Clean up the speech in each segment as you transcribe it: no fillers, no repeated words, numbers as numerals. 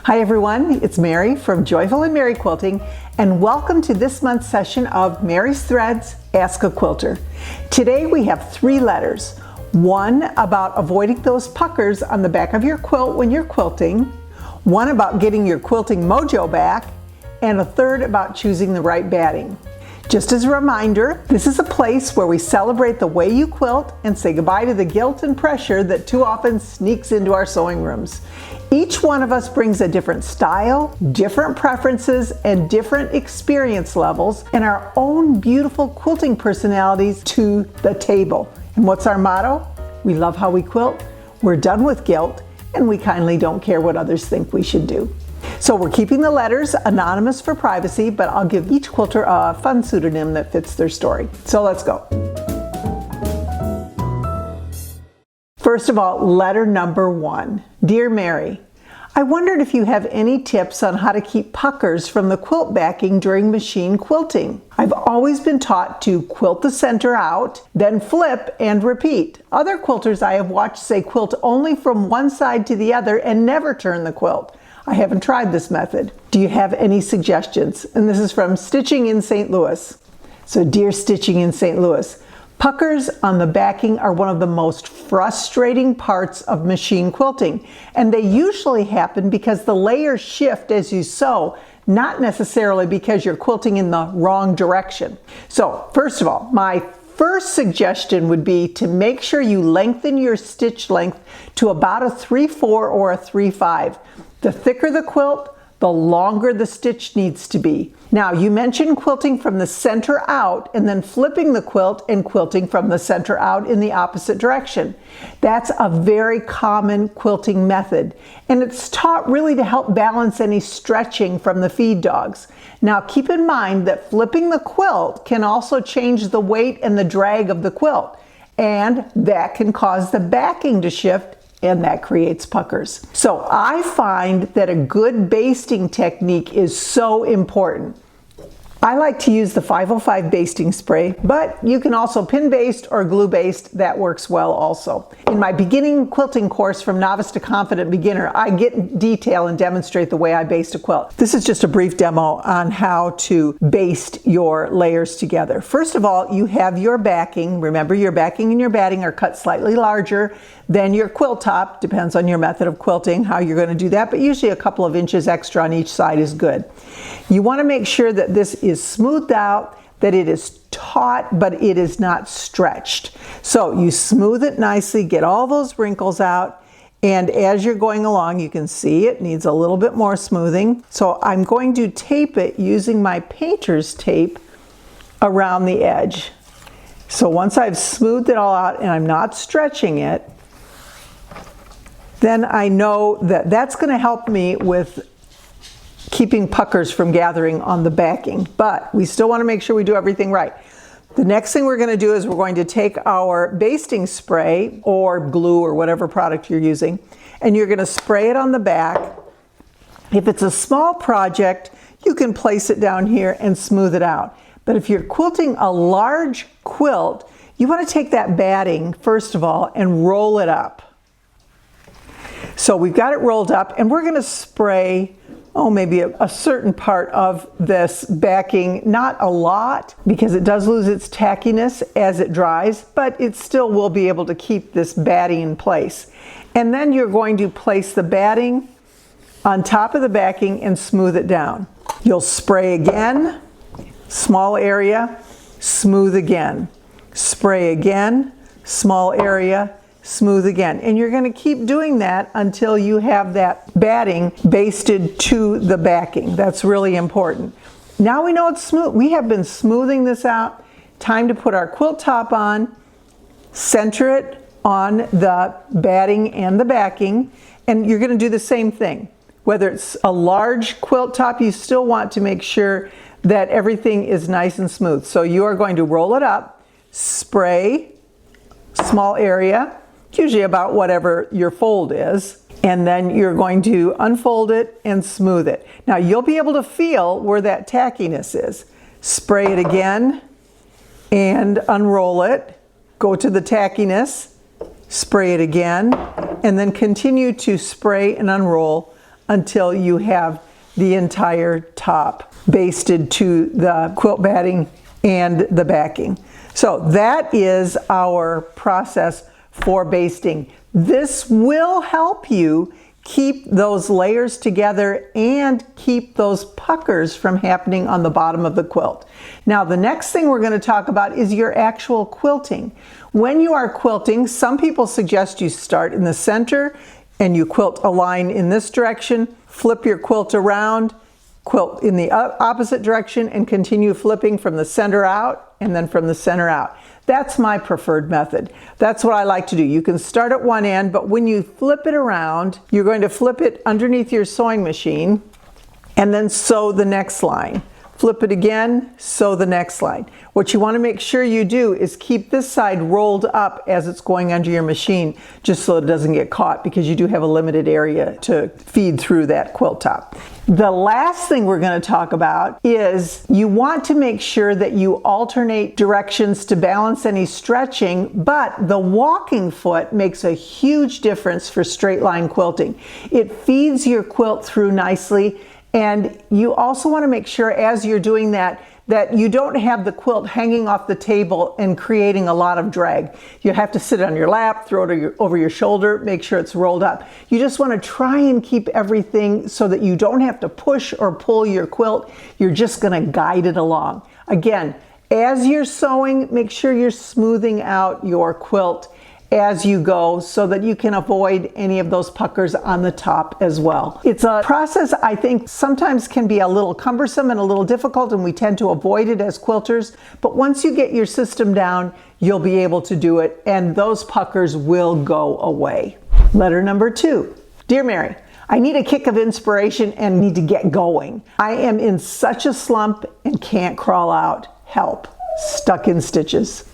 Hi everyone, it's Mary from Joyful and Mary Quilting, and welcome to this month's session of Mary's Threads, Ask a Quilter. Today we have 3 letters. One about avoiding those puckers on the back of your quilt when you're quilting, one about getting your quilting mojo back, and a third about choosing the right batting. Just as a reminder, this is a place where we celebrate the way you quilt and say goodbye to the guilt and pressure that too often sneaks into our sewing rooms. Each one of us brings a different style, different preferences, and different experience levels, and our own beautiful quilting personalities to the table. And what's our motto? We love how we quilt, we're done with guilt, and we kindly don't care what others think we should do. So we're keeping the letters anonymous for privacy, but I'll give each quilter a fun pseudonym that fits their story. So let's go. First of all, letter number 1. Dear Mary, I wondered if you have any tips on how to keep puckers from the quilt backing during machine quilting. I've always been taught to quilt the center out, then flip and repeat. Other quilters I have watched say quilt only from one side to the other and never turn the quilt. I haven't tried this method. Do you have any suggestions? And this is from Stitching in St. Louis. So dear Stitching in St. Louis, puckers on the backing are one of the most frustrating parts of machine quilting, and they usually happen because the layers shift as you sew, not necessarily because you're quilting in the wrong direction. So first of all, my first suggestion would be to make sure you lengthen your stitch length to about a 3/4 or a 3/5. The thicker the quilt, the longer the stitch needs to be. Now, you mentioned quilting from the center out and then flipping the quilt and quilting from the center out in the opposite direction. That's a very common quilting method, and it's taught really to help balance any stretching from the feed dogs. Now, keep in mind that flipping the quilt can also change the weight and the drag of the quilt, and that can cause the backing to shift, and that creates puckers. So I find that a good basting technique is so important. I like to use the 505 basting spray, but you can also pin baste or glue baste. That works well also. In my beginning quilting course from Novice to Confident Beginner, I get in detail and demonstrate the way I baste a quilt. This is just a brief demo on how to baste your layers together. First of all, you have your backing. Remember, your backing and your batting are cut slightly larger than your quilt top. Depends on your method of quilting, how you're going to do that, but usually a couple of inches extra on each side is good. You want to make sure that this is smoothed out, that it is taut, but it is not stretched. So you smooth it nicely, get all those wrinkles out, and as you're going along, you can see it needs a little bit more smoothing. So I'm going to tape it using my painter's tape around the edge. So once I've smoothed it all out and I'm not stretching it, then I know that that's going to help me with keeping puckers from gathering on the backing, but we still want to make sure we do everything right. The next thing we're going to do is we're going to take our basting spray or glue or whatever product you're using, and you're going to spray it on the back. If it's a small project, you can place it down here and smooth it out. But if you're quilting a large quilt, you want to take that batting, first of all, and roll it up. So we've got it rolled up, and we're going to spray maybe a certain part of this backing, not a lot, because it does lose its tackiness as it dries, but it still will be able to keep this batting in place. And then you're going to place the batting on top of the backing and smooth it down. You'll spray again, small area, smooth again. Spray again, small area, smooth again. And you're going to keep doing that until you have that batting basted to the backing. That's really important. Now we know it's smooth. We have been smoothing this out. Time to put our quilt top on, center it on the batting and the backing, and you're going to do the same thing. Whether it's a large quilt top, you still want to make sure that everything is nice and smooth. So you are going to roll it up, spray, small area, usually about whatever your fold is, and then you're going to unfold it and smooth it. Now you'll be able to feel where that tackiness is. Spray it again and unroll it, go to the tackiness, spray it again, and then continue to spray and unroll until you have the entire top basted to the quilt batting and the backing. So that is our process for basting. This will help you keep those layers together and keep those puckers from happening on the bottom of the quilt. Now, the next thing we're going to talk about is your actual quilting. When you are quilting, some people suggest you start in the center and you quilt a line in this direction, flip your quilt around, quilt in the opposite direction, and continue flipping from the center out and then from the center out. That's my preferred method. That's what I like to do. You can start at one end, but when you flip it around, you're going to flip it underneath your sewing machine and then sew the next line. Flip it again, sew the next line. What you want to make sure you do is keep this side rolled up as it's going under your machine, just so it doesn't get caught, because you do have a limited area to feed through that quilt top. The last thing we're going to talk about is you want to make sure that you alternate directions to balance any stretching, but the walking foot makes a huge difference for straight line quilting. It feeds your quilt through nicely. And you also want to make sure as you're doing that you don't have the quilt hanging off the table and creating a lot of drag. You have to sit on your lap, throw it over your shoulder, make sure it's rolled up. You just want to try and keep everything so that you don't have to push or pull your quilt. You're just going to guide it along. Again, as you're sewing, make sure you're smoothing out your quilt as you go so that you can avoid any of those puckers on the top as well. It's a process I think sometimes can be a little cumbersome and a little difficult, and we tend to avoid it as quilters, but once you get your system down, you'll be able to do it and those puckers will go away. Letter number 2. Dear Mary, I need a kick of inspiration and need to get going. I am in such a slump and can't crawl out. Help. Stuck in stitches.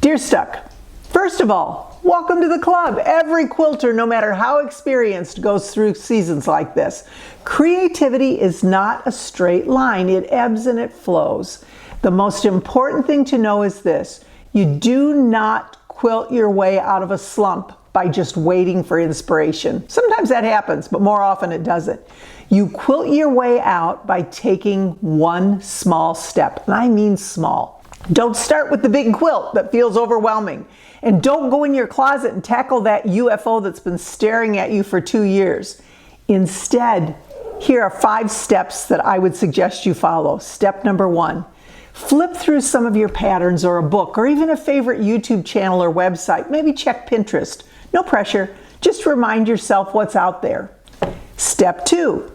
Dear Stuck, first of all, welcome to the club. Every quilter, no matter how experienced, goes through seasons like this. Creativity is not a straight line. It ebbs and it flows. The most important thing to know is this: you do not quilt your way out of a slump by just waiting for inspiration. Sometimes that happens, but more often it doesn't. You quilt your way out by taking one small step, and I mean small. Don't start with the big quilt that feels overwhelming. And don't go in your closet and tackle that UFO that's been staring at you for 2 years. Instead, here are 5 steps that I would suggest you follow. Step number 1, flip through some of your patterns or a book or even a favorite YouTube channel or website. Maybe check Pinterest. No pressure, just remind yourself what's out there. Step 2,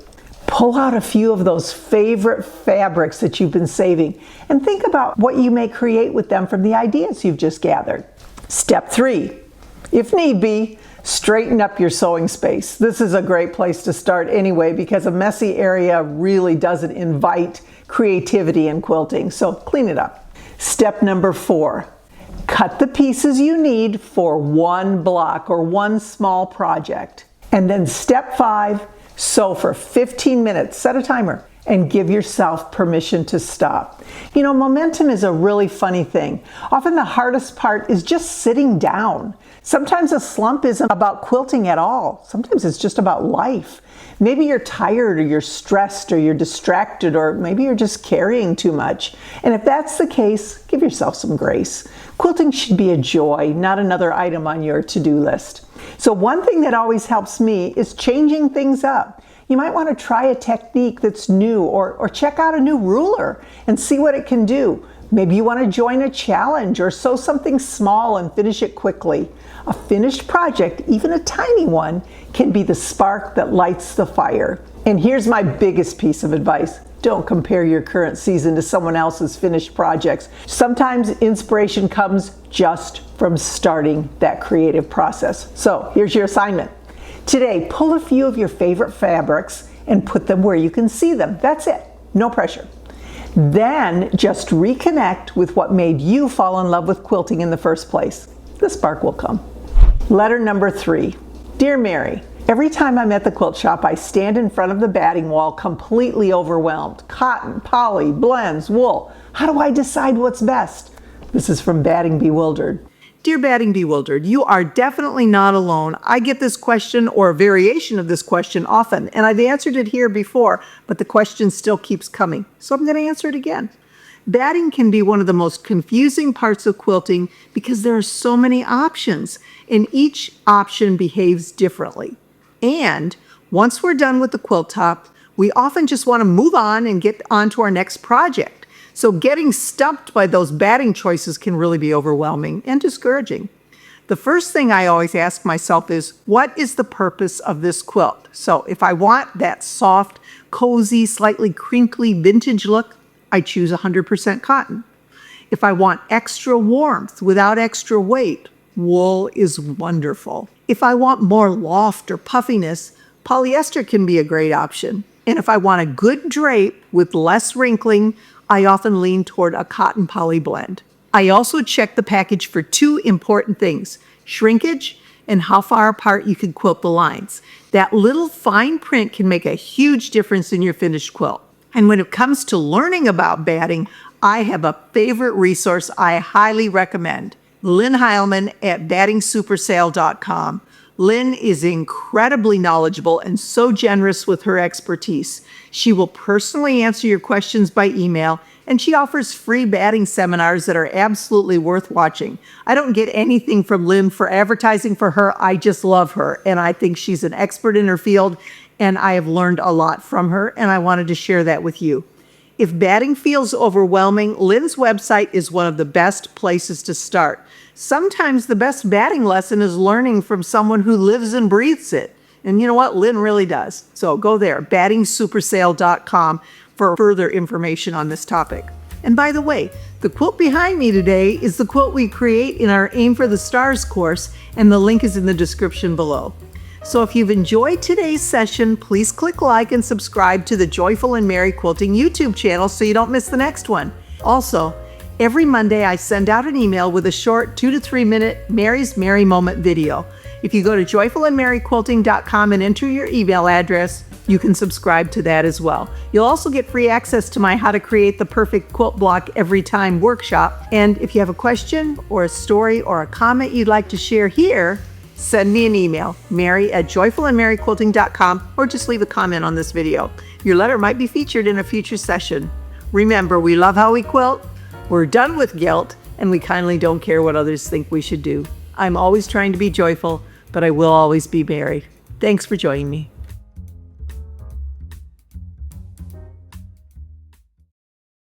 pull out a few of those favorite fabrics that you've been saving and think about what you may create with them from the ideas you've just gathered. Step 3, if need be, straighten up your sewing space. This is a great place to start anyway, because a messy area really doesn't invite creativity in quilting, so clean it up. Step number 4, cut the pieces you need for one block or one small project. And then step 5, sew for 15 minutes, set a timer, and give yourself permission to stop. You know, momentum is a really funny thing. Often the hardest part is just sitting down. Sometimes a slump isn't about quilting at all. Sometimes it's just about life. Maybe you're tired or you're stressed or you're distracted, or maybe you're just carrying too much. And if that's the case, give yourself some grace. Quilting should be a joy, not another item on your to-do list. So one thing that always helps me is changing things up. You might want to try a technique that's new, or check out a new ruler and see what it can do. Maybe you want to join a challenge or sew something small and finish it quickly. A finished project, even a tiny one, can be the spark that lights the fire. And here's my biggest piece of advice. Don't compare your current season to someone else's finished projects. Sometimes inspiration comes just from starting that creative process. So here's your assignment. Today, pull a few of your favorite fabrics and put them where you can see them. That's it. No pressure. Then just reconnect with what made you fall in love with quilting in the first place. The spark will come. Letter number 3. Dear Mary, every time I'm at the quilt shop, I stand in front of the batting wall completely overwhelmed. Cotton, poly, blends, wool. How do I decide what's best? This is from Batting Bewildered. Dear Batting Bewildered, you are definitely not alone. I get this question or a variation of this question often, and I've answered it here before, but the question still keeps coming. So I'm going to answer it again. Batting can be one of the most confusing parts of quilting because there are so many options, and each option behaves differently. And once we're done with the quilt top, we often just want to move on and get on to our next project. So getting stumped by those batting choices can really be overwhelming and discouraging. The first thing I always ask myself is, what is the purpose of this quilt? So if I want that soft, cozy, slightly crinkly vintage look, I choose 100% cotton. If I want extra warmth without extra weight, wool is wonderful. If I want more loft or puffiness, polyester can be a great option. And if I want a good drape with less wrinkling, I often lean toward a cotton poly blend. I also check the package for two important things: shrinkage and how far apart you can quilt the lines. That little fine print can make a huge difference in your finished quilt. And when it comes to learning about batting, I have a favorite resource I highly recommend: Lynn Heilman at battingsupersale.com. Lynn is incredibly knowledgeable and so generous with her expertise. She will personally answer your questions by email, and she offers free batting seminars that are absolutely worth watching. I don't get anything from Lynn for advertising for her. I just love her, and I think she's an expert in her field, and I have learned a lot from her, and I wanted to share that with you. If batting feels overwhelming, Lynn's website is one of the best places to start. Sometimes the best batting lesson is learning from someone who lives and breathes it. And you know what? Lynn really does. So go there, battingsupersale.com, for further information on this topic. And by the way, the quilt behind me today is the quilt we create in our Aim for the Stars course, and the link is in the description below. So if you've enjoyed today's session, please click like and subscribe to the Joyful and Merry Quilting YouTube channel so you don't miss the next one. Also, every Monday I send out an email with a short 2 to 3 minute Mary's Merry Moment video. If you go to joyfulandmerryquilting.com and enter your email address, you can subscribe to that as well. You'll also get free access to my How to Create the Perfect Quilt Block Every Time workshop. And if you have a question or a story or a comment you'd like to share here, send me an email, mary@joyfulandmerryquilting.com, or just leave a comment on this video. Your letter might be featured in a future session. Remember, we love how we quilt, we're done with guilt, and we kindly don't care what others think we should do. I'm always trying to be joyful, but I will always be merry. Thanks for joining me.